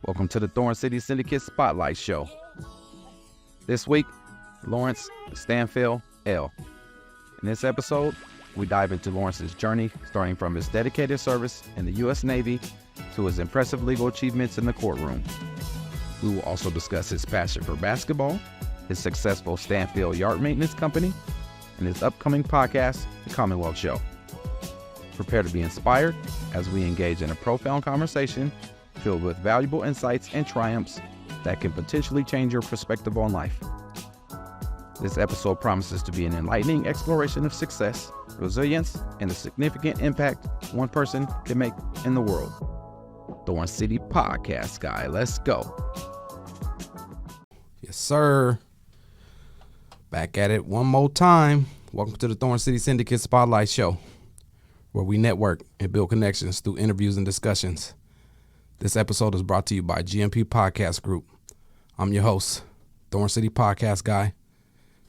Welcome to the Thorn City Syndicate Spotlight Show. This week, Lawrence Stanfill-EL. In this episode, we dive into Lawrence's journey, starting from his dedicated service in the U.S. Navy to his impressive legal achievements in the courtroom. We will also discuss his passion for basketball, his successful Stanfill Yard Maintenance company, and his upcoming podcast, The Commonwealth Show. Prepare to be inspired as we engage in a profound conversation filled with valuable insights and triumphs that can potentially change your perspective on life. This episode promises to be an enlightening exploration of success, resilience, and the significant impact one person can make in the world. Thorn City Podcast Guy, let's go. Yes, sir. Back at it one more time. Welcome to the Thorn City Syndicate Spotlight Show, where we network and build connections through interviews and discussions. This episode is brought to you by GMP Podcast Group. I'm your host, Thorn City Podcast Guy.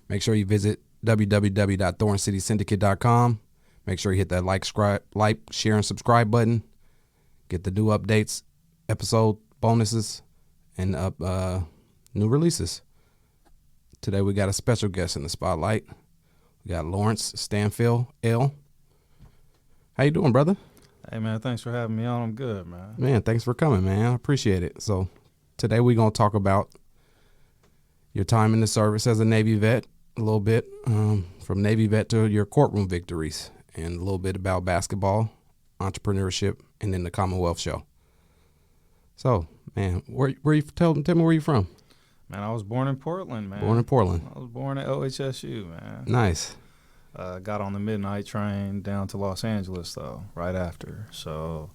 Make sure you visit www.thorncitysyndicate.com. Make sure you hit that like, share, and subscribe button. Get the new updates, episode bonuses, and new releases. Today we got a special guest in the spotlight. We got Lawrence Stanfill-EL. How you doing, brother? Hey, man, thanks for having me on. I'm good, man. Man, thanks for coming, man. I appreciate it. So today we're going to talk about your time in the service as a Navy vet, a little bit from Navy vet to your courtroom victories, and a little bit about basketball, entrepreneurship, and then the Commonwealth Show. So, man, tell me where you from? Man, I was born in Portland, man. Born in Portland. I was born at OHSU, man. Nice. Got on the midnight train down to Los Angeles, though, right after. So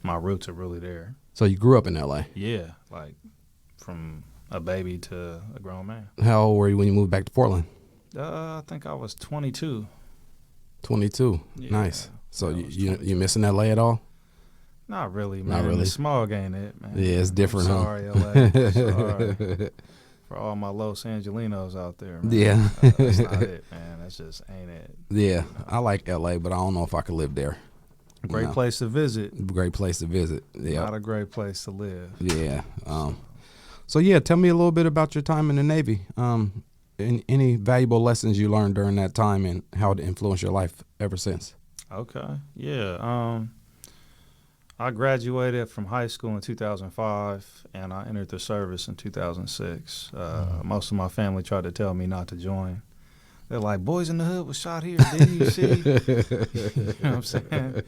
my roots are really there. So you grew up in L.A.? Yeah, like from a baby to a grown man. How old were you when you moved back to Portland? I think I was 22. 22. Yeah, nice. So you missing L.A. at all? Not really, man. Not really. The smog ain't it, man. Yeah, it's different, sorry, L.A. Sorry. For all my Los Angelinos out there, man. Yeah. That's not it, man. That's just ain't it. Yeah, I like L.A., but I don't know if I could live there. Great place to visit. Great place to visit. Yeah. Not a great place to live. Yeah. So yeah, tell me a little bit about your time in the Navy. Any valuable lessons you learned during that time and how it influenced your life ever since? Okay. Yeah. I graduated from high school in 2005, and I entered the service in 2006. Most of my family tried to tell me not to join. They're like, Boys in the Hood was shot here, didn't you see? You know what I'm saying?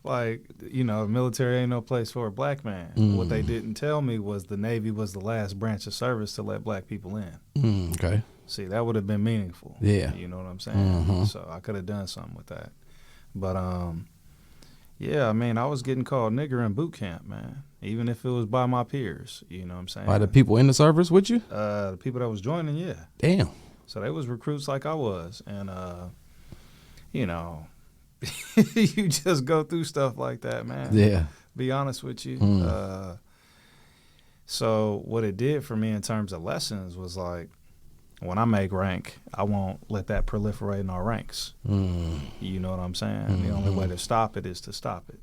Like, the military ain't no place for a black man. What they didn't tell me was the Navy was the last branch of service to let black people in. Okay. See, that would have been meaningful. Yeah. You know what I'm saying? So I could have done something with that. But, yeah, I mean, I was getting called nigger in boot camp, man, even if it was by my peers, you know what I'm saying? By the people in the service with you? The people that was joining, yeah. Damn. So they was recruits like I was, and, you just go through stuff like that, man. Yeah. Be honest with you. So what it did for me in terms of lessons was like, when I make rank, I won't let that proliferate in our ranks. You know what I'm saying? The only way to stop it is to stop it.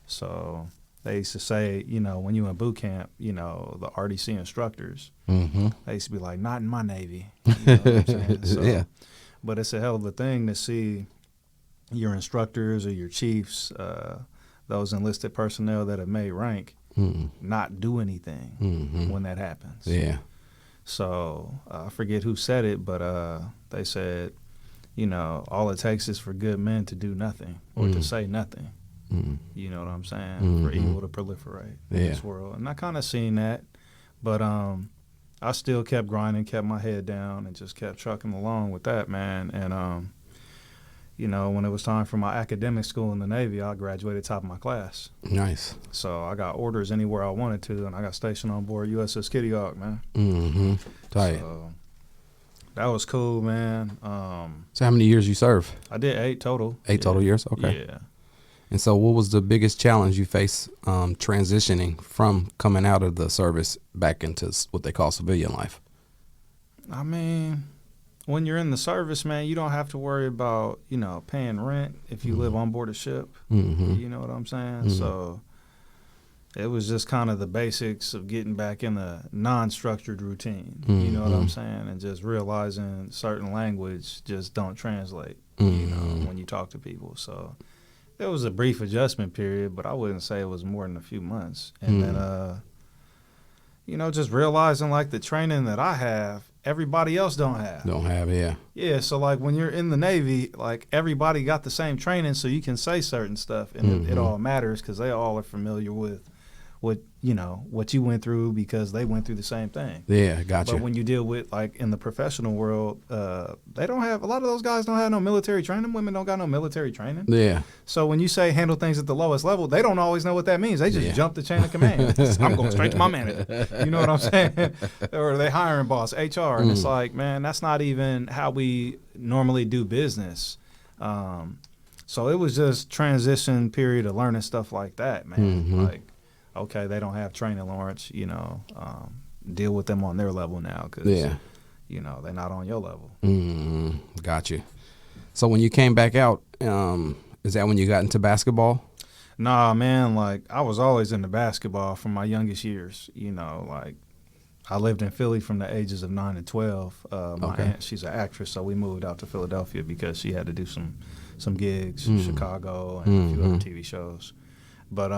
So they used to say, when you in boot camp, the RDC instructors, they used to be like, not in my Navy. You know what I'm saying? So, yeah. But it's a hell of a thing to see your instructors or your chiefs, those enlisted personnel that have made rank, not do anything when that happens. Yeah. So I forget who said it, but they said, all it takes is for good men to do nothing or to say nothing. You know what I'm saying? For evil to proliferate in this world. And I kind of seen that, but I still kept grinding, kept my head down, and just kept trucking along with that, man. And, when it was time for my academic school in the Navy, I graduated top of my class. Nice. So I got orders anywhere I wanted to, and I got stationed on board USS Kitty Hawk, man. Tight. So that was cool, man. So how many years you serve? I did 8 total. 8 total years? Okay. Yeah. And so what was the biggest challenge you faced transitioning from coming out of the service back into what they call civilian life? I mean, when you're in the service, man, you don't have to worry about, paying rent if you live on board a ship. You know what I'm saying? So it was just kind of the basics of getting back in a non-structured routine. You know what I'm saying? And just realizing certain language just don't translate, you know, when you talk to people. So there was a brief adjustment period, but I wouldn't say it was more than a few months. And then, you know, just realizing like the training that I have, everybody else don't have. Yeah. Yeah, so like when you're in the Navy, like everybody got the same training, so you can say certain stuff, and it all matters because they all are familiar with what, you know, what you went through because they went through the same thing. Yeah, gotcha. But when you deal with, like, in the professional world, they don't have, a lot of those guys don't have no military training. Women don't got no military training. Yeah. So when you say handle things at the lowest level, they don't always know what that means. They just jump the chain of command. I'm going straight to my manager. You know what I'm saying? Or they hiring boss, HR. And it's like, man, that's not even how we normally do business. So it was just transition period of learning stuff like that, man. Like, okay, they don't have training, Lawrence, you know, deal with them on their level now because, you know, they're not on your level. Got you. So when you came back out, is that when you got into basketball? Nah, man, like I was always into basketball from my youngest years, you know, like I lived in Philly from the ages of 9 and 12. My aunt, she's an actress, so we moved out to Philadelphia because she had to do some gigs in Chicago and a few other TV shows. But,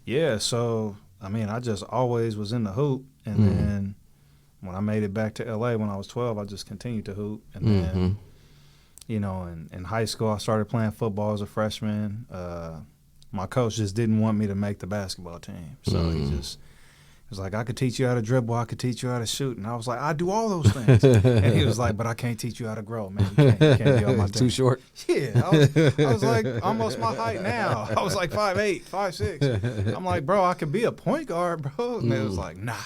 yeah, so, I mean, I just always was in the hoop. And then when I made it back to L.A. when I was 12, I just continued to hoop. And then, you know, in high school, I started playing football as a freshman. My coach just didn't want me to make the basketball team. So he just was like, I could teach you how to dribble. I could teach you how to shoot. And I was like, I do all those things. And he was like, but I can't teach you how to grow, man. You can't be on my team. Too short? Yeah. I was like almost my height now. I was like 5'8", 5'6". I'm like, bro, I could be a point guard, bro. And it was like, nah.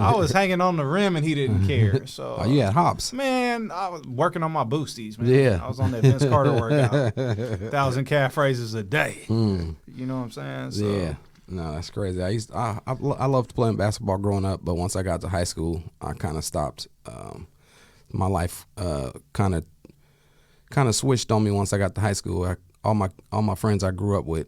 I was hanging on the rim and he didn't care. So Oh, you had hops. Man, I was working on my boosties, man. Yeah. I was on that Vince Carter workout. 1,000 calf raises a day. You know what I'm saying? So, yeah. No, that's crazy. I loved playing basketball growing up, but once I got to high school, I kind of stopped. My life kind of switched on me once I got to high school. All my friends I grew up with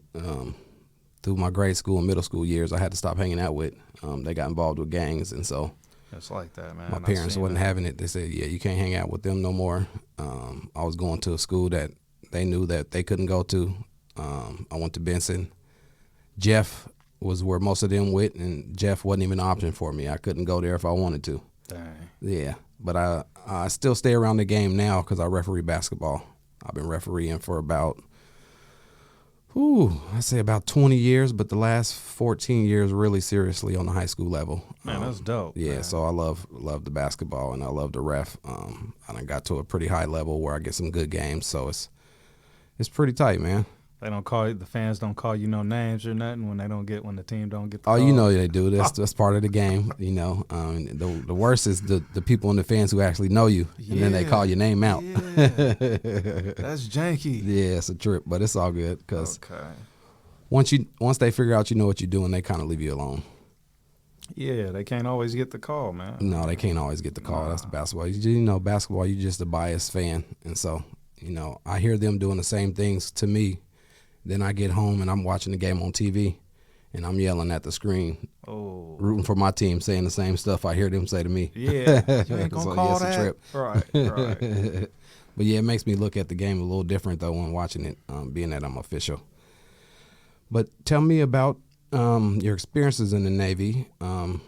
through my grade school and middle school years, I had to stop hanging out with. They got involved with gangs, and so it's like that, man. My parents wasn't having it. They said, "Yeah, you can't hang out with them no more." I was going to a school that they knew that they couldn't go to. I went to Benson. Jeff was where most of them went, and Jeff wasn't even an option for me. I couldn't go there if I wanted to. Dang. Yeah, but I still stay around the game now because I referee basketball. I've been refereeing for about, I'd say about 20 years, but the last 14 years really seriously on the high school level. Man, that's dope. Yeah, man. so I love the basketball, and I love the ref. I got to a pretty high level where I get some good games, so it's pretty tight, man. The fans don't call you no names or nothing when the team don't get the call. Oh, you know they do. That's part of the game, you know. The worst is the people and the fans who actually know you, and then they call your name out. Yeah. That's janky. Yeah, it's a trip, but it's all good because once they figure out you know what you're doing, they kind of leave you alone. Yeah, they can't always get the call, man. No, they can't always get the call. That's basketball. You know, basketball, you're just a biased fan, and so, you know, I hear them doing the same things to me. Then I get home and I'm watching the game on TV, and I'm yelling at the screen, rooting for my team, saying the same stuff I hear them say to me. Yeah, you ain't gonna call that. It's a trip. Right. But yeah, it makes me look at the game a little different though when watching it, being that I'm official. But tell me about your experiences in the Navy. Do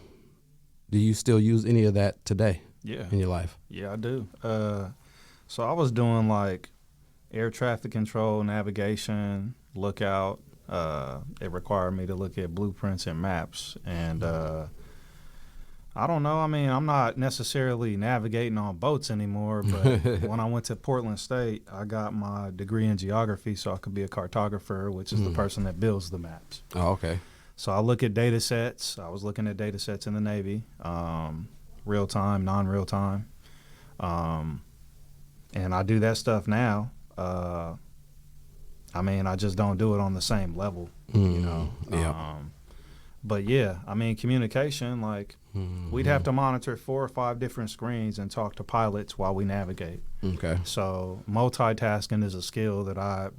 you still use any of that today? In your life? Yeah, I do. So I was doing like air traffic control, navigation, lookout. It required me to look at blueprints and maps. And I don't know. I mean, I'm not necessarily navigating on boats anymore, but when I went to Portland State, I got my degree in geography so I could be a cartographer, which is the person that builds the maps. Oh, okay. So I look at data sets. I was looking at data sets in the Navy, real time, non-real time. And I do that stuff now. I mean, I just don't do it on the same level, you know. Yeah. But yeah, I mean, communication, like we'd have to monitor 4 or 5 different screens and talk to pilots while we navigate. Okay. So multitasking is a skill that I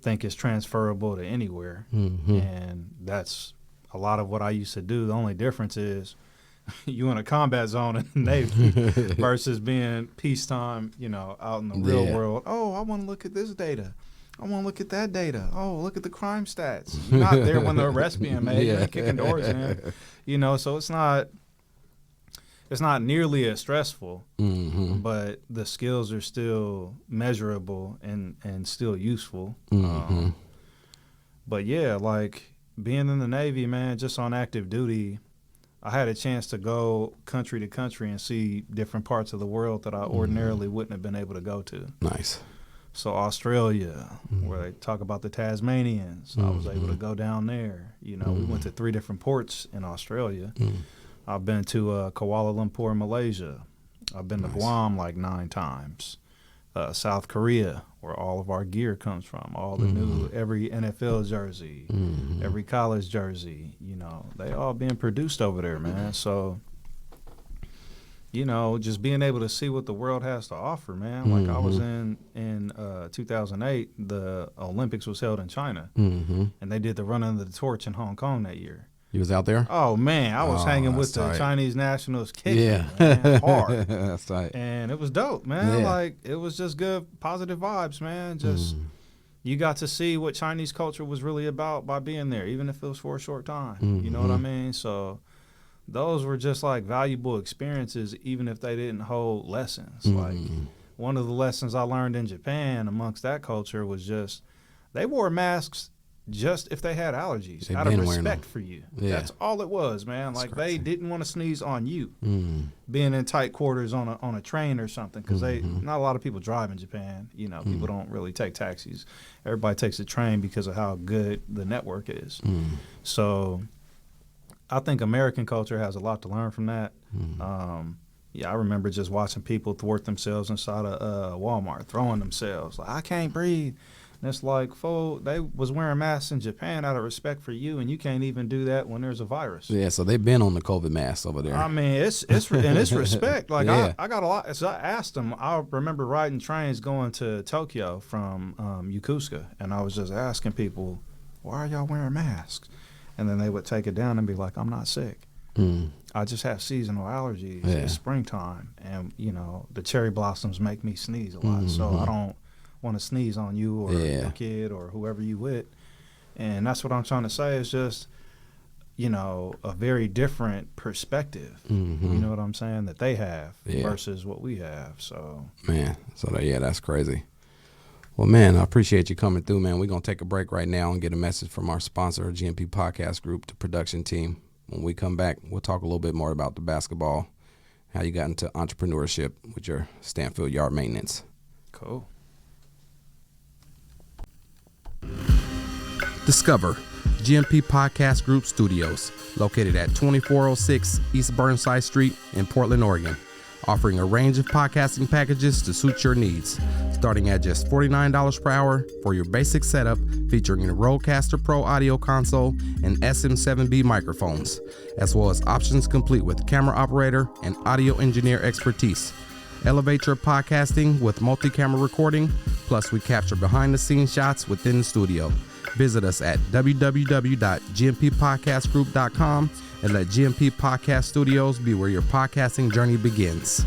think it's transferable to anywhere. And that's a lot of what I used to do. The only difference is you in a combat zone in the Navy versus being peacetime, out in the real world. Oh, I want to look at this data. I want to look at that data. Oh, look at the crime stats. You're not there when the arrest's being made. You ain't kicking doors in. So it's not nearly as stressful, but the skills are still measurable and still useful. But yeah, like being in the Navy, man, just on active duty, I had a chance to go country to country and see different parts of the world that I ordinarily wouldn't have been able to go to. Nice. So Australia, where they talk about the Tasmanians, I was able to go down there. We went to 3 different ports in Australia. I've been to Kuala Lumpur, Malaysia. I've been to Guam like 9 times. South Korea, where all of our gear comes from, all the new, every NFL jersey, every college jersey, they all being produced over there, man. So, just being able to see what the world has to offer, man. Like I was in 2008, the Olympics was held in China, and they did the run under the torch in Hong Kong that year. You was out there? Oh, man. I was hanging with the Chinese nationals kicking, man, hard. That's tight. And it was dope, man. Yeah. Like, it was just good, positive vibes, man. Just, you got to see what Chinese culture was really about by being there, even if it was for a short time. You know what I mean? So those were just, like, valuable experiences, even if they didn't hold lessons. Like, one of the lessons I learned in Japan amongst that culture was just they wore masks just if they had allergies, out of respect for you. Yeah. That's all it was, man. Like, they didn't want to sneeze on you being in tight quarters on a train or something, because not a lot of people drive in Japan. People don't really take taxis. Everybody takes a train because of how good the network is. So I think American culture has a lot to learn from that. I remember just watching people thwart themselves inside a Walmart, throwing themselves. Like, I can't breathe. And it's like, they was wearing masks in Japan out of respect for you, and you can't even do that when there's a virus. Yeah, so they've been on the COVID mask over there. I mean, it's respect. Like, I got a lot. So I asked them. I remember riding trains going to Tokyo from Yokosuka, and I was just asking people, why are y'all wearing masks? And then they would take it down and be like, I'm not sick. I just have seasonal allergies. It's springtime, and the cherry blossoms make me sneeze a lot, so I don't want to sneeze on you or your kid or whoever you with. And that's what I'm trying to say, is just a very different perspective, you know what I'm saying, that they have versus what we have. So that's crazy. Well, man, I appreciate you coming through, man. We're going to take a break right now and get a message from our sponsor, GMP Podcast Group, the production team. When we come back, we'll talk a little bit more about the basketball, how you got into entrepreneurship with your Stanfill Yard Maintenance. Cool. Discover GMP Podcast Group Studios, located at 2406 East Burnside Street in Portland, Oregon, offering a range of podcasting packages to suit your needs, starting at just $49 per hour for your basic setup, featuring a Rodecaster Pro audio console and SM7B microphones, as well as options complete with camera operator and audio engineer expertise. Elevate your podcasting with multi-camera recording, plus we capture behind-the-scenes shots within the studio. Visit us at www.gmpodcastgroup.com and let GMP Podcast Studios be where your podcasting journey begins.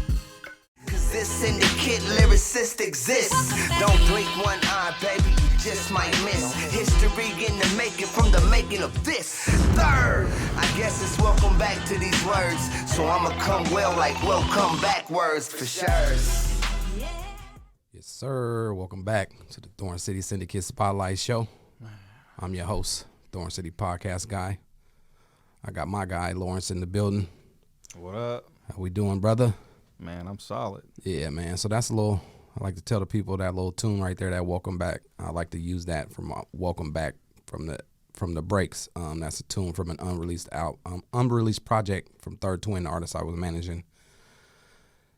Cause this syndicate lyricist exists. Don't blink one eye, baby, you just might miss history in the making from the making of this. Third, I guess it's welcome back to these words. So I'ma come well like welcome back words for sure. Yes, sir. Welcome back to the Thorn City Syndicate Spotlight Show. I'm your host, Thorn City Podcast Guy. I got my guy, Lawrence, in the building. What up? How we doing, brother? Man, I'm solid. Yeah, man. So that's a little, I like to tell the people that little tune right there, that welcome back. I like to use that from welcome back from the breaks. That's a tune from an unreleased project from Third Twin, the artist I was managing.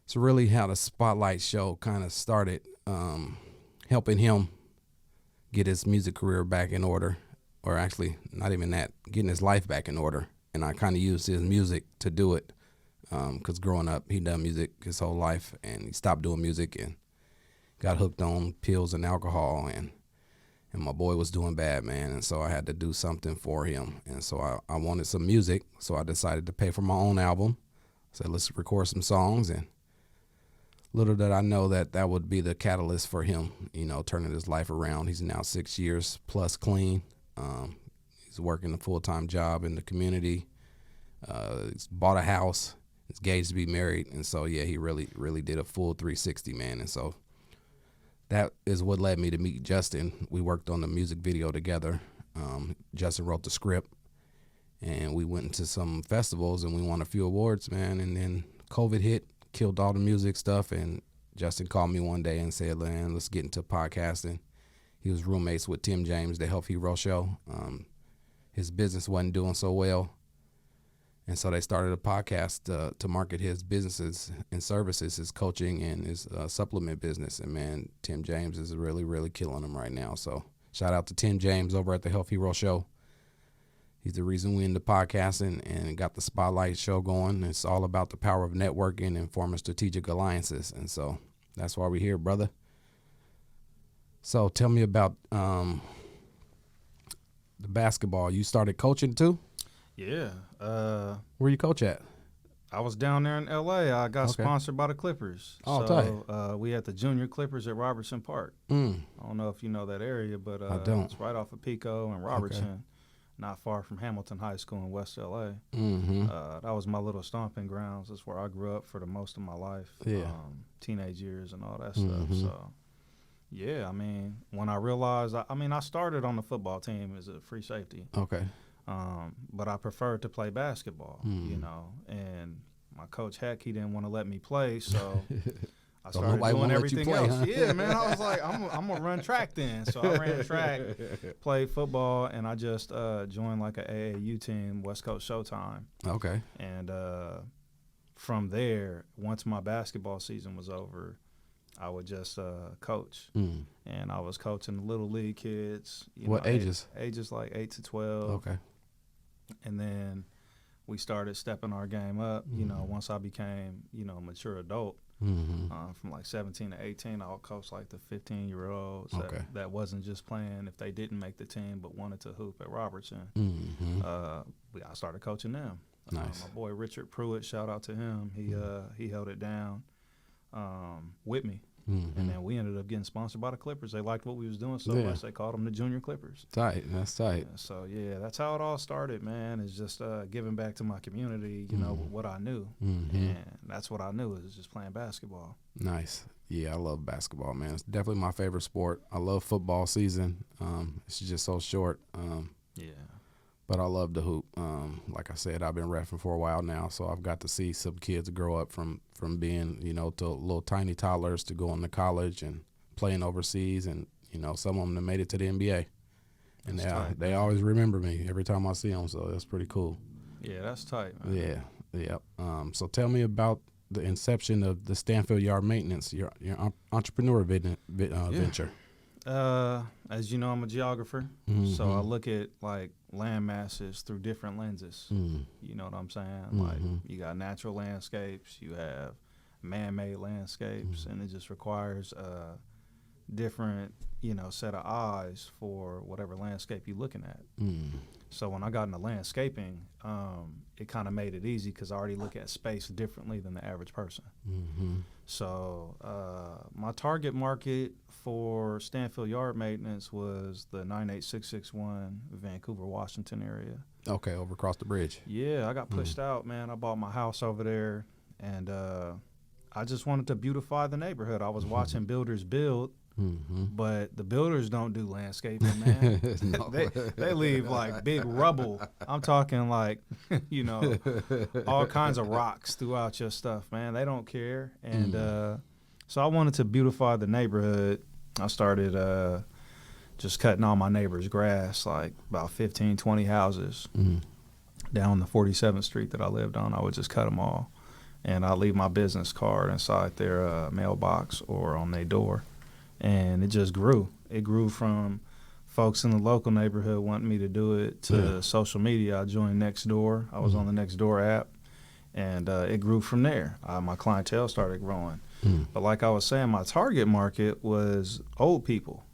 It's really how the Spotlight Show kind of started, helping him get his music career back in order, or actually not even that, getting his life back in order. And I kind of used his music to do it, because growing up, he done music his whole life, and he stopped doing music and got hooked on pills and alcohol. And And my boy was doing bad, man, and so I had to do something for him. And so I wanted some music, so I decided to pay for my own album. Said, let's record some songs, and little did I know that would be the catalyst for him, turning his life around. He's now 6 years plus clean. He's working a full-time job in the community. He's bought a house. He's engaged to be married. And so, yeah, he really, really did a full 360, man. And so that is what led me to meet Justin. We worked on the music video together. Justin wrote the script, and we went into some festivals, and we won a few awards, man. And then COVID hit, killed all the music stuff, and Justin called me one day and said, man, let's get into podcasting. He was roommates with Tim James, the Health Hero Show. His business wasn't doing so well, and so they started a podcast to market his businesses and services, his coaching and his supplement business. And, man, Tim James is really, really killing them right now. So shout out to Tim James over at the Health Hero Show. He's the reason we into podcasting and got the Spotlight show going. It's all about the power of networking and forming strategic alliances. And so that's why we're here, brother. So tell me about the basketball. You started coaching too? Yeah. Where you coach at? I was down there in L.A. I got sponsored by the Clippers. Oh, so, tight. We had the junior Clippers at Robertson Park. I don't know if you know that area, but I don't. It's right off of Pico and Robertson. Okay. Not far from Hamilton High School in West L.A. Mm-hmm. That was my little stomping grounds. That's where I grew up for the most of my life, teenage years and all that stuff. So, yeah, I mean, when I realized, I started on the football team as a free safety. Okay. But I preferred to play basketball, and my coach, heck, he didn't want to let me play, so I started doing everything else. Huh? Yeah, man, I was like, I'm going to run track then. So I ran track, played football, and I just joined like an AAU team, West Coast Showtime. Okay. And from there, once my basketball season was over, I would just coach. And I was coaching the little league kids. What ages? Ages like 8 to 12. Okay. And then we started stepping our game up, once I became, a mature adult. From like 17 to 18, I'll coach like the 15-year-olds that wasn't just playing if they didn't make the team but wanted to hoop at Robertson. I started coaching them. Nice. My boy Richard Pruitt, shout out to him. He held it down with me. And then we ended up getting sponsored by the Clippers. They liked what we was doing so much, they called them the Junior Clippers. Tight. That's tight. So, yeah, that's how it all started, man, is just giving back to my community, what I knew. And that's what I knew is just playing basketball. Nice. Yeah, I love basketball, man. It's definitely my favorite sport. I love football season. It's just so short. Yeah. But I love to hoop. Like I said, I've been reffing for a while now, so I've got to see some kids grow up from being, to little tiny toddlers to going to college and playing overseas, and some of them have made it to the NBA, and they always remember me every time I see them. So that's pretty cool. Yeah, that's tight, man. Yeah. So tell me about the inception of the Stanfill Yard Maintenance, your entrepreneur venture. As you know, I'm a geographer, so I look at like land masses through different lenses. You know what I'm saying? Like you got natural landscapes, you have man-made landscapes, and it just requires a different, set of eyes for whatever landscape you're looking at. So when I got into landscaping, it kind of made it easy because I already look at space differently than the average person. So my target market for Stanfill Yard Maintenance was the 98661 Vancouver, Washington area. Okay, over across the bridge. Yeah, I got pushed out, man. I bought my house over there, and I just wanted to beautify the neighborhood. I was watching builders build, but the builders don't do landscaping, man. they leave like big rubble. I'm talking like, all kinds of rocks throughout your stuff, man. They don't care. And so I wanted to beautify the neighborhood. I started just cutting all my neighbors' grass, like about 15, 20 houses down the 47th Street that I lived on. I would just cut them all. And I'd leave my business card inside their mailbox or on their door. And it just grew. It grew from folks in the local neighborhood wanting me to do it to social media. I joined Nextdoor. I was on the Nextdoor app, and it grew from there. My clientele started growing. But like I was saying, my target market was old people.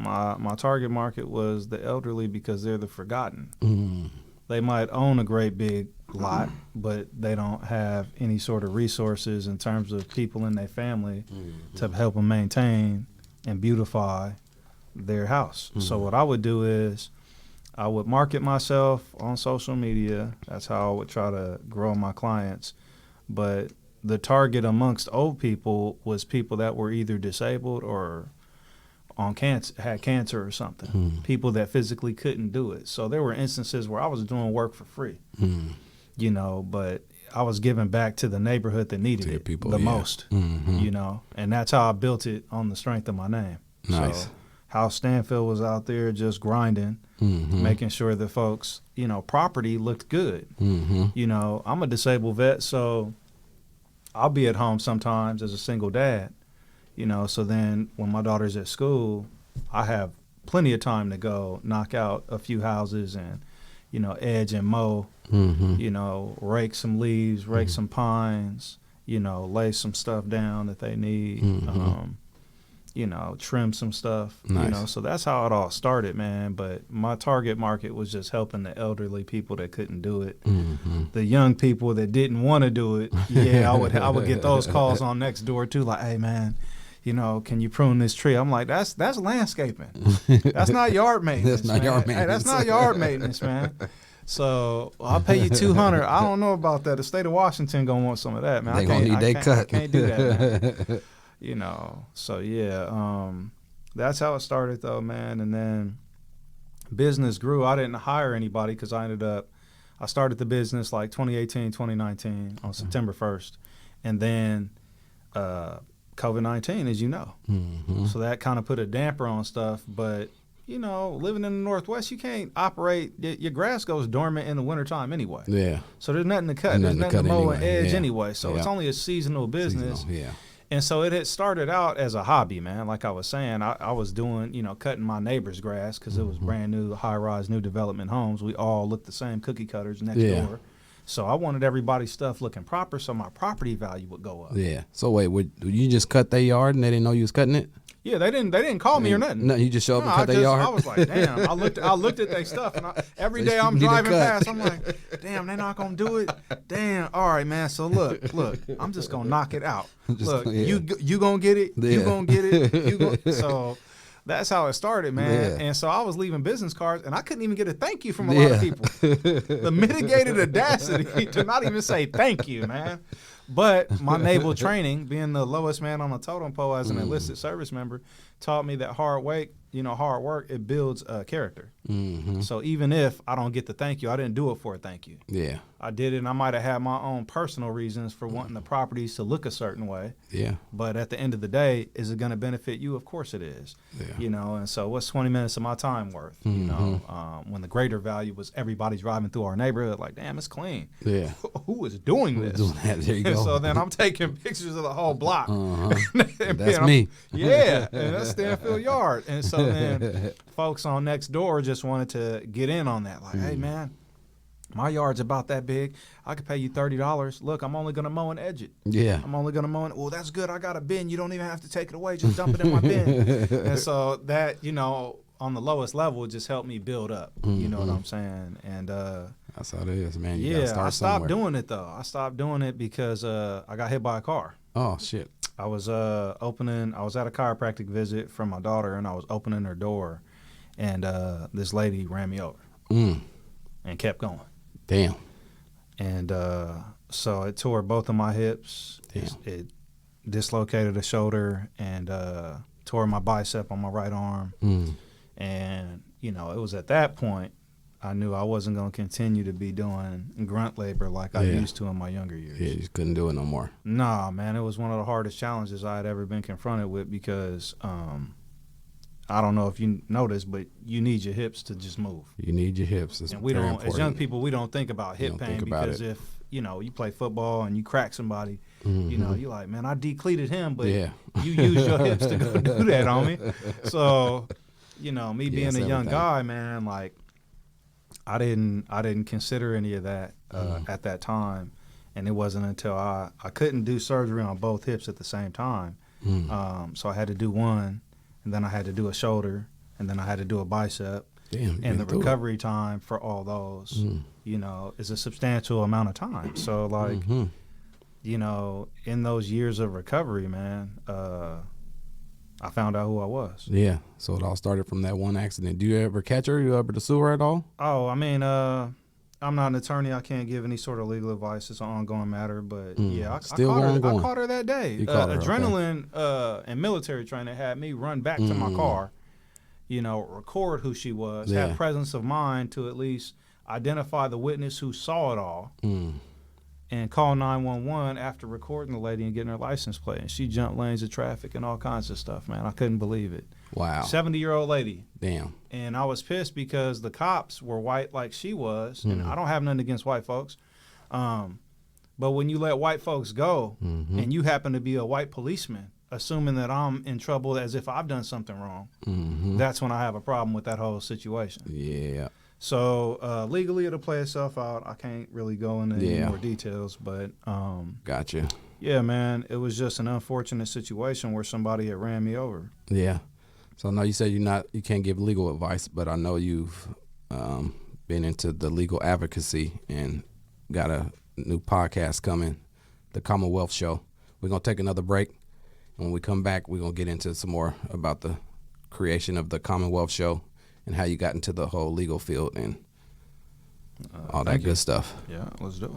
My target market was the elderly because they're the forgotten. Mm. They might own a great big lot, but they don't have any sort of resources in terms of people in their family to help them maintain and beautify their house. So what I would do is I would market myself on social media. That's how I would try to grow my clients. But the target amongst old people was people that were either disabled or on cancer, had cancer or something. People that physically couldn't do it. So there were instances where I was doing work for free, you know, but I was giving back to the neighborhood that needed it people, the most, you know, and that's how I built it on the strength of my name. Nice. So how Stanfill was out there just grinding, making sure that folks, you know, property looked good. You know, I'm a disabled vet, so I'll be at home sometimes as a single dad. You know, so then when my daughter's at school, I have plenty of time to go knock out a few houses and, you know, edge and mow, you know, rake some leaves, rake some pines, you know, lay some stuff down that they need, you know, trim some stuff, Nice. you know. So that's how it all started, man. But my target market was just helping the elderly people that couldn't do it. The young people that didn't want to do it, yeah, I would get those calls on next door too, like, hey, man, you know, can you prune this tree? I'm like, that's landscaping. That's not yard maintenance. That's not yard Hey, that's not yard maintenance, man. So I'll pay you $200. I don't know about that. The state of Washington gonna want some of that, man. They gonna need their cut. I can't do that, man. You know. So yeah, that's how it started, though, man. And then business grew. I didn't hire anybody because I started the business like 2018, 2019 on September 1st, and then COVID-19, as you know. So that kind of put a damper on stuff. But, you know, living in the Northwest, you can't operate. Your grass goes dormant in the wintertime anyway. Yeah. So there's nothing to cut. There's nothing to mow and edge anyway. So it's Yeah. only a seasonal business. Seasonal, yeah. And so it had started out as a hobby, man. Like I was saying, I was doing, you know, cutting my neighbor's grass because it was brand new, high-rise, new development homes. We all looked the same, cookie cutters next door. So I wanted everybody's stuff looking proper so my property value would go up. Yeah. So wait, would you just cut their yard and they didn't know you was cutting it? Yeah, they didn't call me or nothing. No, you just show up and cut their yard? I was like, damn. I looked at their stuff, and every day I'm driving past, I'm like, damn, they're not gonna do it. Damn. All right, man. So look, I'm just gonna knock it out. Look, you gonna get it. Yeah. You gonna get it. So that's how it started, man. Yeah. And so I was leaving business cards, and I couldn't even get a thank you from a lot of people. The mitigated audacity to not even say thank you, man. But my naval training, being the lowest man on the totem pole as an enlisted service member, taught me that hard work, it builds character. So even if I don't get the thank you, I didn't do it for a thank you. Yeah. I did it, and I might have had my own personal reasons for wanting the properties to look a certain way. Yeah. But at the end of the day, is it going to benefit you? Of course it is. Yeah. You know, and so what's 20 minutes of my time worth? You know, when the greater value was everybody driving through our neighborhood, like, damn, it's clean. Yeah. Who is doing this? There you And go. so then I'm taking pictures of the whole block. That's me. Yeah, and that's Stanfill Yard. And so then folks on next door just wanted to get in on that. Like, hey, man, my yard's about that big. I could pay you $30. Look, I'm only going to mow and edge it. Yeah. I'm only going to mow it. Well, that's good. I got a bin. You don't even have to take it away. Just dump it in my bin. And so that, you know, on the lowest level, just helped me build up. You know what I'm saying? And that's how it is, man. You gotta start I stopped somewhere. doing it, though. I stopped doing it because I got hit by a car. Oh, shit. I was I was at a chiropractic visit from my daughter, and I was opening her door, and this lady ran me over and kept going. Damn. And so it tore both of my hips. It dislocated a shoulder and tore my bicep on my right arm. And, you know, it was at that point I knew I wasn't going to continue to be doing grunt labor like I used to in my younger years. Yeah, you just couldn't do it no more. Nah, man, it was one of the hardest challenges I had ever been confronted with because I don't know if you noticed, but you need your hips to just move. You need your hips. It's And we very don't, important. as young people, we don't think about hip pain because if, you know, you play football and you crack somebody, you know, you're like, man, I decleated him, but you use your hips to go do that on me. So, you know, me being a young guy, man, like, I didn't consider any of that at that time, and it wasn't until I couldn't do surgery on both hips at the same time, so I had to do one, and then I had to do a shoulder, and then I had to do a bicep. Damn, and the recovery time for all those, is a substantial amount of time. So, like, in those years of recovery, man, I found out who I was. Yeah. So it all started from that one accident. Do you ever catch her? You ever sue her at all? Oh, I mean, I'm not an attorney. I can't give any sort of legal advice. It's an ongoing matter. But yeah, I caught her that day. Adrenaline and military training had me run back to my car, record who she was, have presence of mind to at least identify the witness who saw it all, and call 911 after recording the lady and getting her license plate. And she jumped lanes of traffic and all kinds of stuff, man. I couldn't believe it. Wow. 70-year-old lady. Damn. And I was pissed because the cops were white like she was, and I don't have nothing against white folks. But when you let white folks go and you happen to be a white policeman, assuming that I'm in trouble as if I've done something wrong, that's when I have a problem with that whole situation. Yeah. So legally it'll play itself out. I can't really go into any more details, but gotcha. Yeah, man, it was just an unfortunate situation where somebody had ran me over. Yeah. So I know you said you can't give legal advice, but I know you've been into the legal advocacy and got a new podcast coming, the Commonwealth Show. We're gonna take another break, and when we come back, we're gonna get into some more about the creation of the Commonwealth Show and how you got into the whole legal field and all that good stuff. Yeah, let's do it.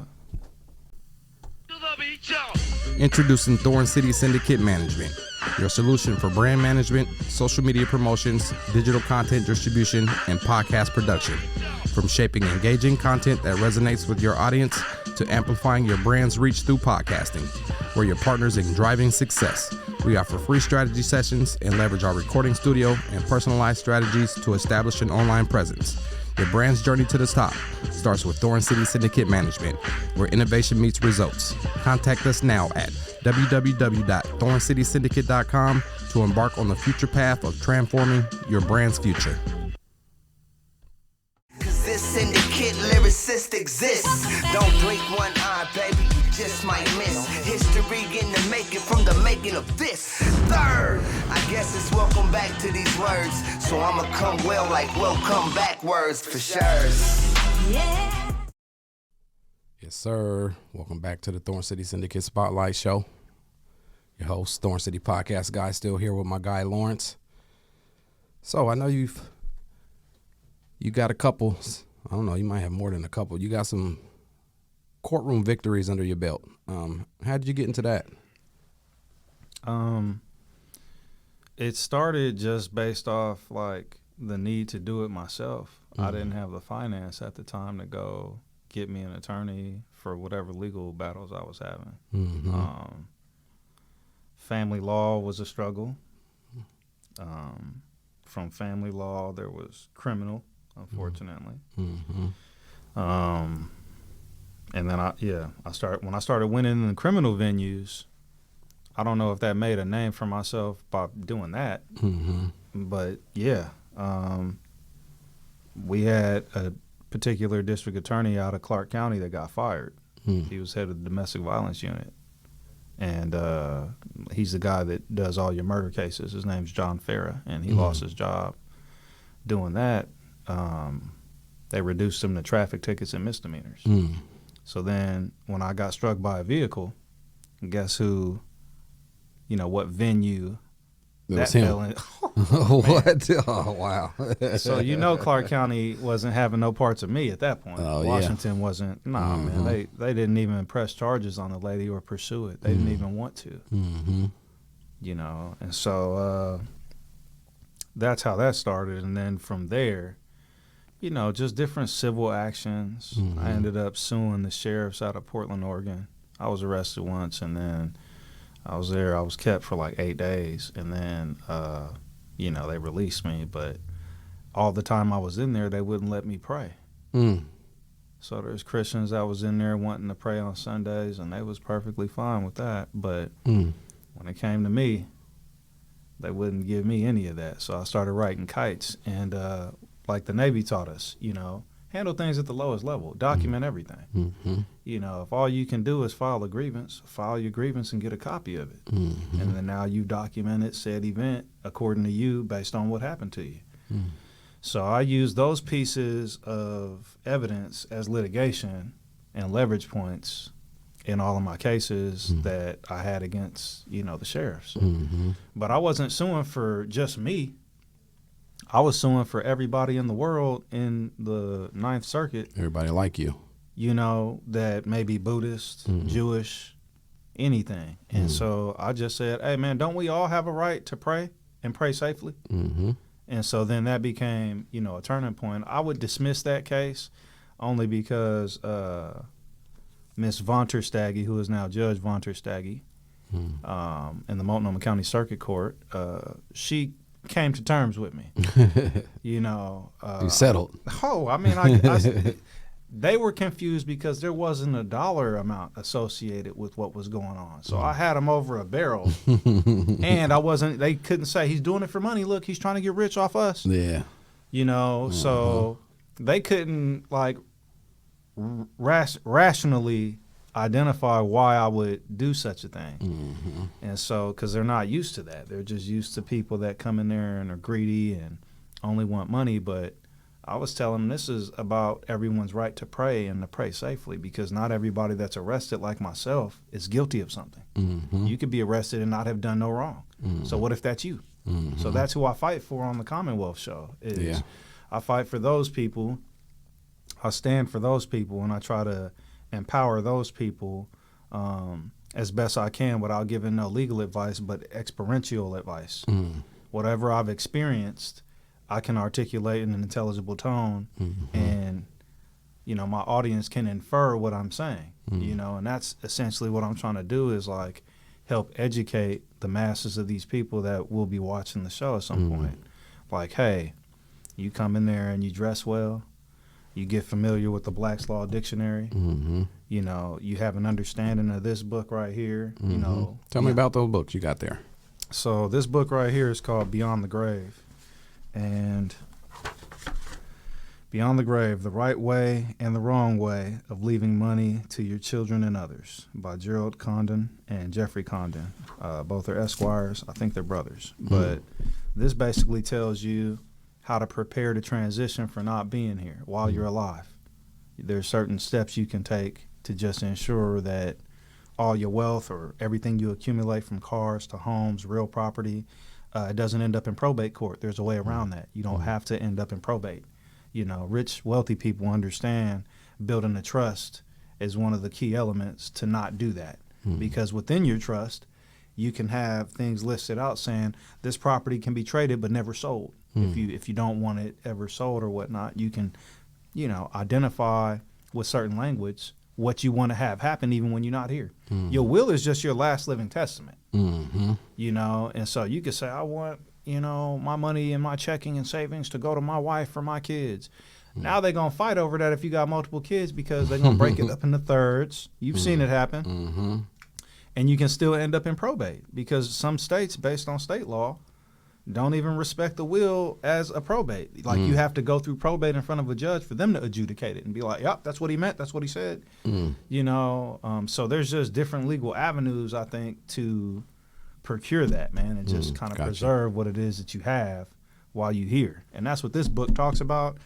Introducing Thorn City Syndicate Management, your solution for brand management, social media promotions, digital content distribution, and podcast production. From shaping engaging content that resonates with your audience to amplifying your brand's reach through podcasting, we're your partners in driving success. We offer free strategy sessions and leverage our recording studio and personalized strategies to establish an online presence. Your brand's journey to the top starts with Thorn City Syndicate Management, where innovation meets results. Contact us now at www.thorncitysyndicate.com to embark on the future path of transforming your brand's future. This syndicate lyricist exists. Don't blink one eye, baby, you just might miss. History in the making from the making of this. Third, I guess it's welcome back to these words. So I'ma come well like welcome backwards for sure. Yeah. Yes, sir. Welcome back to the Thorn City Syndicate Spotlight Show. Your host, Thorn City Podcast Guy, still here with my guy, Lawrence. So I know you got a couple, I don't know, you might have more than a couple. You got some courtroom victories under your belt. How did you get into that? It started just based off like the need to do it myself. I didn't have the finance at the time to go get me an attorney for whatever legal battles I was having. Family law was a struggle. From family law, there was criminal, unfortunately. And then when I started winning in the criminal venues, I don't know if that made a name for myself by doing that, but yeah, we had a particular district attorney out of Clark County that got fired. He was head of the domestic violence unit, and he's the guy that does all your murder cases. His name's John Farah, and he lost his job doing that. They reduced him to traffic tickets and misdemeanors. So then when I got struck by a vehicle, guess who, what venue that fell in? What? Oh, wow. So Clark County wasn't having no parts of me at that point. Washington wasn't. Nah, man. They didn't even press charges on the lady or pursue it. They didn't even want to. And so that's how that started. And then from there, just different civil actions. I ended up suing the sheriffs out of Portland, Oregon. I was arrested once, and then I was there. I was kept for like 8 days, and then, they released me. But all the time I was in there, they wouldn't let me pray. So there's Christians that was in there wanting to pray on Sundays, and they was perfectly fine with that. But when it came to me, they wouldn't give me any of that. So I started writing kites, and like the Navy taught us, handle things at the lowest level, document everything. If all you can do is file a grievance, file your grievance and get a copy of it. And then now you documented said event according to you based on what happened to you. So I used those pieces of evidence as litigation and leverage points in all of my cases that I had against, the sheriffs. But I wasn't suing for just me. I was suing for everybody in the world in the Ninth Circuit. Everybody like you. That may be Buddhist, Jewish, anything. And so I just said, hey, man, don't we all have a right to pray and pray safely? And so then that became, a turning point. I would dismiss that case only because Miss Vonterstaggy, who is now Judge Vonterstaggy in the Multnomah County Circuit Court, she came to terms with me. You settled. They were confused because there wasn't a dollar amount associated with what was going on. So I had them over a barrel, and they couldn't say he's doing it for money. Look, he's trying to get rich off us. Yeah. So they couldn't rationally identify why I would do such a thing. And so, because they're not used to that. They're just used to people that come in there and are greedy and only want money. But I was telling them this is about everyone's right to pray and to pray safely, because not everybody that's arrested like myself is guilty of something. You could be arrested and not have done no wrong. So what if that's you? So that's who I fight for on the Commonwealth Show. I fight for those people. I stand for those people, and I try to empower those people as best I can without giving no legal advice, but experiential advice. Whatever I've experienced, I can articulate in an intelligible tone, and my audience can infer what I'm saying. And that's essentially what I'm trying to do, is help educate the masses of these people that will be watching the show at some point. Hey, you come in there and you dress well, you get familiar with the Black's Law Dictionary, you have an understanding of this book right here. Tell me about those books you got there. So this book right here is called Beyond the Grave. And Beyond the Grave, The Right Way and the Wrong Way of Leaving Money to Your Children and Others, by Gerald Condon and Jeffrey Condon. Both are Esquires. I think they're brothers. But this basically tells you how to prepare to transition for not being here while you're alive. There's certain steps you can take to just ensure that all your wealth or everything you accumulate, from cars to homes, real property, it doesn't end up in probate court. There's a way around that. You don't have to end up in probate. Rich, wealthy people understand building a trust is one of the key elements to not do that. Because within your trust, you can have things listed out saying this property can be traded but never sold. If you don't want it ever sold or whatnot, you can, identify with certain language what you want to have happen even when you're not here. Your will is just your last living testament. And so you could say, I want, my money and my checking and savings to go to my wife or my kids. Now they're going to fight over that if you got multiple kids, because they're going to break it up into thirds. You've seen it happen. And you can still end up in probate, because some states, based on state law, don't even respect the will as a probate. You have to go through probate in front of a judge for them to adjudicate it and be like, yep, that's what he meant, that's what he said. So there's just different legal avenues, I think, to procure that, man, and just kind of preserve what it is that you have while you're here. And that's what this book talks about.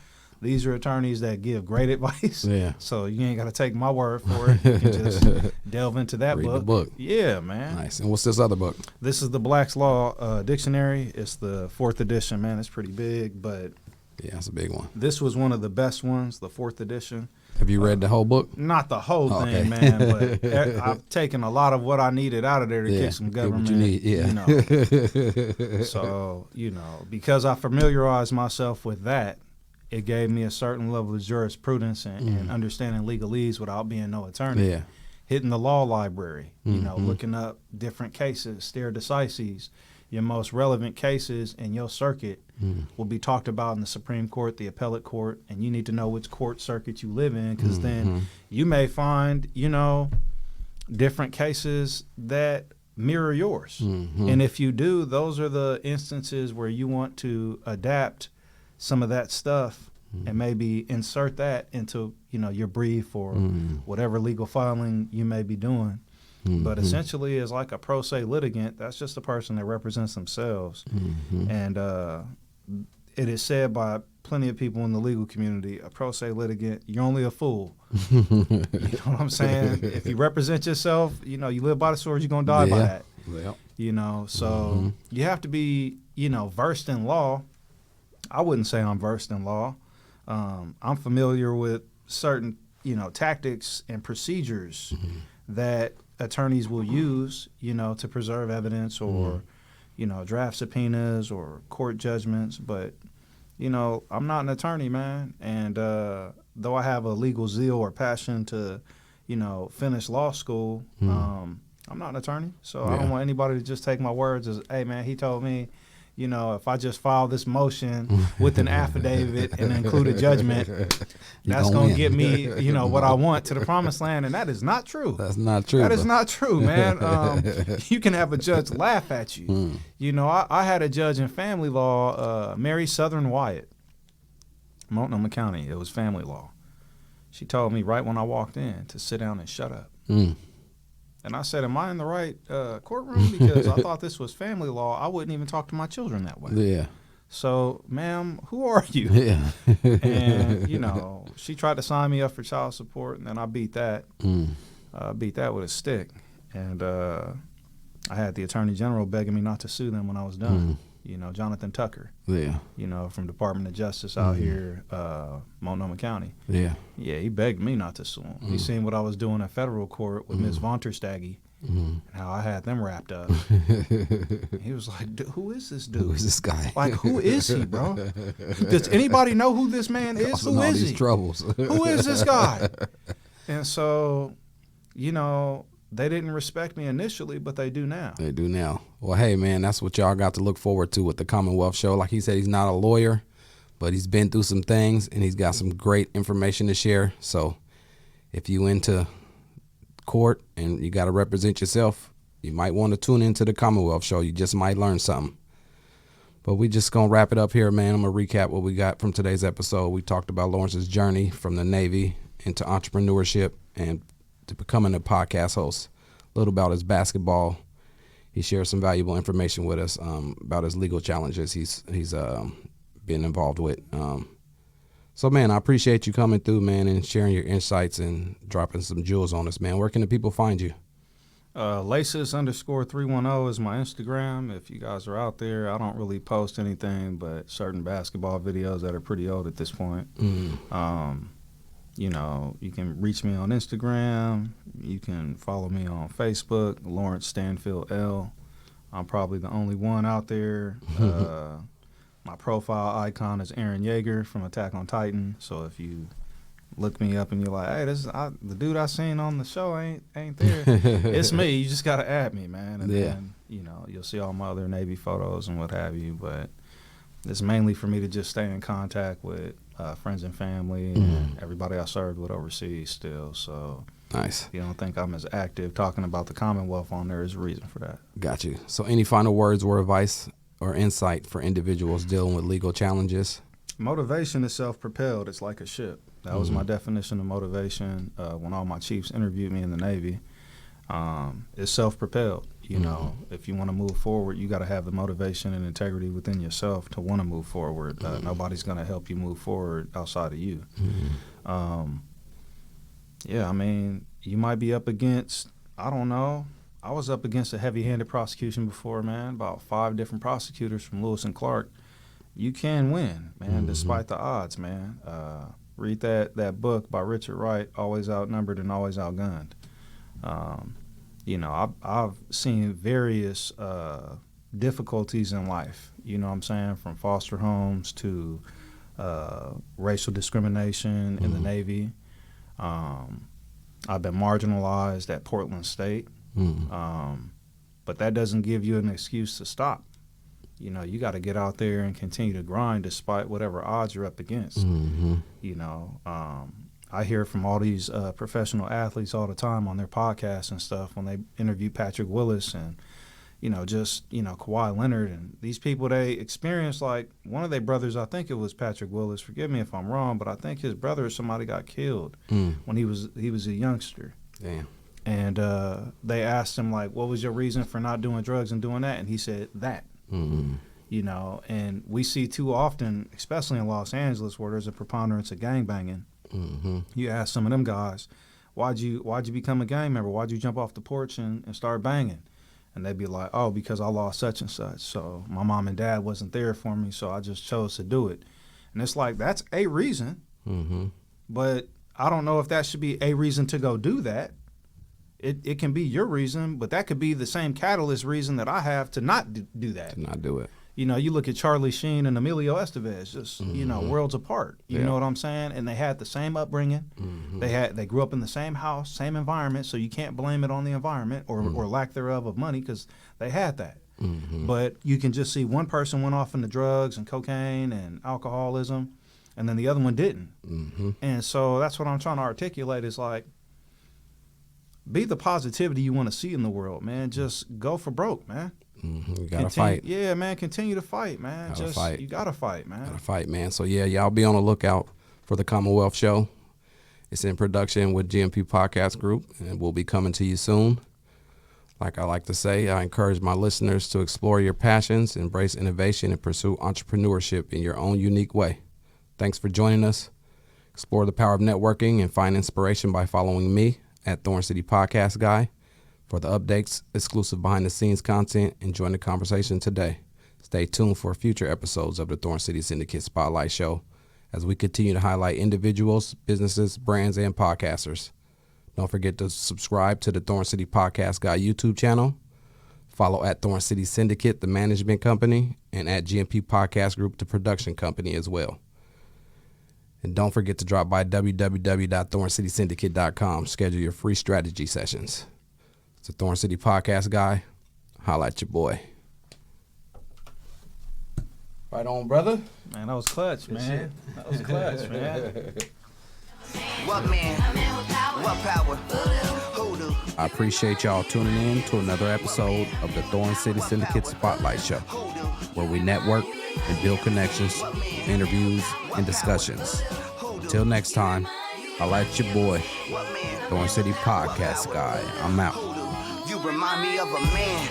These are attorneys that give great advice. So you ain't got to take my word for it. You can just delve into that Read book. the book. Yeah, man. Nice. And what's this other book? This is the Black's Law Dictionary. It's the 4th edition, man. It's pretty big, but yeah, it's a big one. This was one of the best ones, the 4th edition. Have you read the whole book? Not the whole thing, man, but I've taken a lot of what I needed out of there to kick some government. Get what you need, So, because I familiarized myself with that, it gave me a certain level of jurisprudence and understanding legalese without being no attorney. Hitting the law library, looking up different cases, stare decises. Your most relevant cases in your circuit will be talked about in the Supreme Court, the appellate court, and you need to know which court circuit you live in, because then you may find, different cases that mirror yours. And if you do, those are the instances where you want to adapt some of that stuff and maybe insert that into, your brief or whatever legal filing you may be doing. But essentially, as like a pro se litigant, that's just a person that represents themselves. And it is said by plenty of people in the legal community, a pro se litigant, you're only a fool. You know what I'm saying? If you represent yourself, you know, you live by the sword, you're going to die by that. Yep. You know, so you have to be, you know, versed in law. I wouldn't say I'm versed in law. I'm familiar with certain, you know, tactics and procedures that attorneys will use, you know, to preserve evidence or, you know, draft subpoenas or court judgments. But, you know, I'm not an attorney, man. And though I have a legal zeal or passion to, you know, finish law school, I'm not an attorney. So I don't want anybody to just take my words as, hey, man, he told me, you know, if I just file this motion with an affidavit and include a judgment, that's going to get me, you know, what I want to the promised land. And that is not true. That's not true. That is not true, man. You can have a judge laugh at you. You know, I had a judge in family law, Mary Southern Wyatt, Multnomah County. It was family law. She told me right when I walked in to sit down and shut up. And I said, am I in the right courtroom? Because I thought this was family law. I wouldn't even talk to my children that way. Yeah. So, ma'am, who are you? Yeah. And, you know, she tried to sign me up for child support, and then I beat that. Beat that with a stick. And I had the Attorney General begging me not to sue them when I was done. You know, Jonathan Tucker. Yeah. You know, from Department of Justice out here, Multnomah County. Yeah. Yeah, he begged me not to sue him. He seen what I was doing at federal court with Ms. Vonterstaggy and how I had them wrapped up. He was like, who is this dude? Who is this guy? Like, who is he, bro? Does anybody know who this man is? Who is he? Troubles. Who is this guy? And so, you know, they didn't respect me initially, but they do now. They do now. Well, hey, man, that's what y'all got to look forward to with the Commonwealth Show. Like he said, he's not a lawyer, but he's been through some things, and he's got some great information to share. So if you into court and you got to represent yourself, you might want to tune into the Commonwealth Show. You just might learn something. But we just going to wrap it up here, man. I'm going to recap what we got from today's episode. We talked about Lawrence's journey from the Navy into entrepreneurship and to becoming a podcast host, a little about his basketball. He shared some valuable information with us about his legal challenges he's been involved with. So, man, I appreciate you coming through, man, and sharing your insights and dropping some jewels on us, man. Where can the people find you? Laces_310 is my Instagram. If you guys are out there, I don't really post anything but certain basketball videos that are pretty old at this point. You know, you can reach me on Instagram. You can follow me on Facebook, Lawrence Stanfill-EL. I'm probably the only one out there. My profile icon is Aaron Yeager from Attack on Titan. So if you look me up and you're like, hey, this is the dude I seen on the show ain't there. It's me. You just got to add me, man. And then, you know, you'll see all my other Navy photos and what have you. But it's mainly for me to just stay in contact with friends and family and everybody I served with overseas still. So nice. You don't think I'm as active talking about the Commonwealth on there is a reason for that. Got you. So any final words or advice or insight for individuals dealing with legal challenges? Motivation is self-propelled. It's like a ship. That was my definition of motivation when all my chiefs interviewed me in the Navy. It's self-propelled. You know, if you want to move forward, you got to have the motivation and integrity within yourself to want to move forward. Nobody's going to help you move forward outside of you. Yeah, I mean, you might be up against, I don't know. I was up against a heavy-handed prosecution before, man, about 5 different prosecutors from Lewis and Clark. You can win, man, despite the odds, man. Read that book by Richard Wright, Always Outnumbered and Always Outgunned. You know, I've seen various difficulties in life, you know what I'm saying, from foster homes to racial discrimination in the Navy. I've been marginalized at Portland State, but that doesn't give you an excuse to stop. You know, you got to get out there and continue to grind despite whatever odds you're up against. You know, I hear from all these professional athletes all the time on their podcasts and stuff when they interview Patrick Willis and, you know, just, you know, Kawhi Leonard and these people, they experience, like, one of their brothers, I think it was Patrick Willis, forgive me if I'm wrong, but I think his brother or somebody got killed when he was a youngster. Damn. And they asked him, like, what was your reason for not doing drugs and doing that? And he said, that. You know, and we see too often, especially in Los Angeles, where there's a preponderance of gangbanging. Mm-hmm. You ask some of them guys, why'd you become a gang member? Why'd you jump off the porch and start banging? And they'd be like, oh, because I lost such and such. So my mom and dad wasn't there for me, so I just chose to do it. And it's like, that's a reason, Mm-hmm. but I don't know if that should be a reason to go do that. It can be your reason, but that could be the same catalyst reason that I have to not do that. To not do it. You know, you look at Charlie Sheen and Emilio Estevez, just, you know, worlds apart. You know what I'm saying? And they had the same upbringing. Mm-hmm. They grew up in the same house, same environment, so you can't blame it on the environment or lack thereof of money, because they had that. Mm-hmm. But you can just see one person went off into drugs and cocaine and alcoholism, and then the other one didn't. Mm-hmm. And so that's what I'm trying to articulate is like, be the positivity you want to see in the world, man. Just go for broke, man. Mm-hmm. You gotta fight. Yeah, man. Continue to fight, man. Gotta fight. You gotta fight, man. Gotta fight, man. So yeah, y'all be on the lookout for the Commonwealth Show. It's in production with GMP Podcast Group, and we'll be coming to you soon. Like I like to say, I encourage my listeners to explore your passions, embrace innovation, and pursue entrepreneurship in your own unique way. Thanks for joining us. Explore the power of networking and find inspiration by following me at Thorn City Podcast Guy for the updates, exclusive behind-the-scenes content, and join the conversation today. Stay tuned for future episodes of the Thorn City Syndicate Spotlight Show as we continue to highlight individuals, businesses, brands, and podcasters. Don't forget to subscribe to the Thorn City Podcast Guy YouTube channel. Follow at Thorn City Syndicate, the management company, and at GMP Podcast Group, the production company as well. And don't forget to drop by www.thorncitysyndicate.com. Schedule your free strategy sessions. It's the Thorn City Podcast Guy. Holla at your boy. Right on, brother. Man, that was clutch, man. That was clutch, man. What man? What power? Hoodoo. I appreciate y'all tuning in to another episode of the Thorn City Syndicate Spotlight Show, where we network and build connections, interviews, and discussions. Until next time, holla at your boy, Thorn City Podcast Guy. I'm out. You remind me of a man.